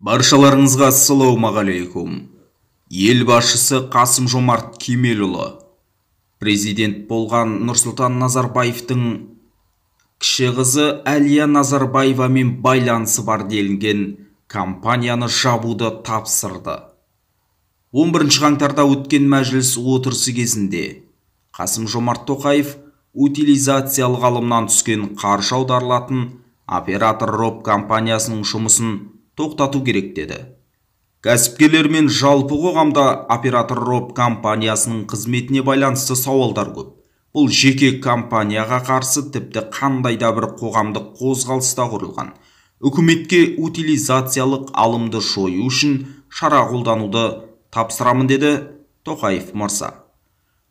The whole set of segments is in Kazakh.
Баршаларыңызға ассалаумағалейкум. Ел басшысы Қасым-Жомарт Кемелұлы, президент болған Нұрсұлтан Назарбаевтың кіші қызы Әлия Назарбаевамен байланысы бар делінген компанияны жабуды тапсырды. 11 қаңтарда өткен мәжіліс отырысы кезінде Қасым-Жомарт Тоқаев утилизациялық алымнан түскен қаржы аударылатын оператор РОП компаниясының жұмысын тоқтату керек деді. Кәсіпкерлер мен жалпы қоғамда оператор РОП компаниясының қызметіне байланысты сауалдар көп. Бұл жеке компанияға қарсы тіпті қандай да бір қоғамдық қозғалыста құрылған. Үкіметке утилизациялық алымды жою үшін шара қолдануды тапсырамын деді Тоқаев мырза.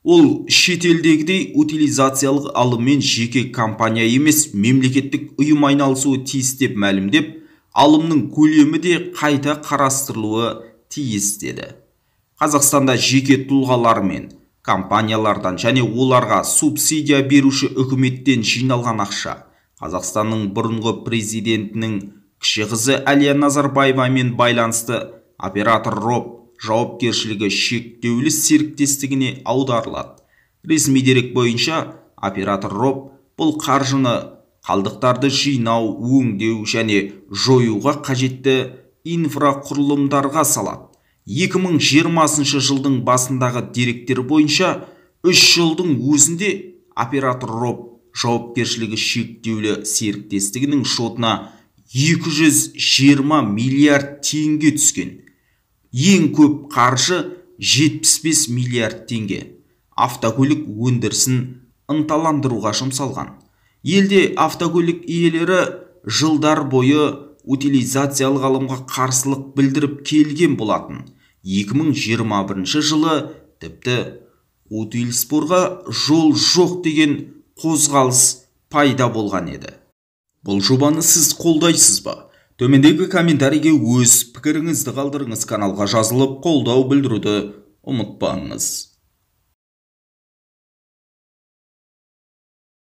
Ол шетелдегідей утилизациялық алыммен жеке компания емес, мемлекеттік ұйым айналысуы тиіс деп мәлімдеп, алымның көлемі де қайта қарастырылуы тиіс деді. Қазақстанда жеке тұлғалар мен компаниялардан және оларға субсидия беруші үкіметтен жиналған ақша Қазақстанның бұрынғы президентінің кіші қызы Әлия Назарбаевамен байланысты оператор РОП жауапкершілігі шектеулі серіктестігіне аударылады. Ресми дерек бойынша оператор РОП бұл қаржыны қалдықтарды жинау, өңдеу және жоюға қажетті инфрақұрылымдарға салады. 2020 жылдың басындағы деректер бойынша 3 жылдың өзінде оператор РОП жауапкершілігі шектеулі серіктестігінің шотына 220 миллиард теңге түскен. Ең көп қаржы 75 миллиард теңге автокөлік өндірісін ынталандыруға жұмсалған. Елде автокөлік иелері жылдар бойы утилизациялық алымға қарсылық білдіріп келген болатын. 2021 жылы тіпті утилспорға жол жоқ деген қозғалыс пайда болған еді. Бұл жобаны сіз қолдайсыз ба? Төмендегі комментарийге өз пікіріңізді қалдырыңыз. Каналға жазылып қолдау білдіруді ұмытпаңыз.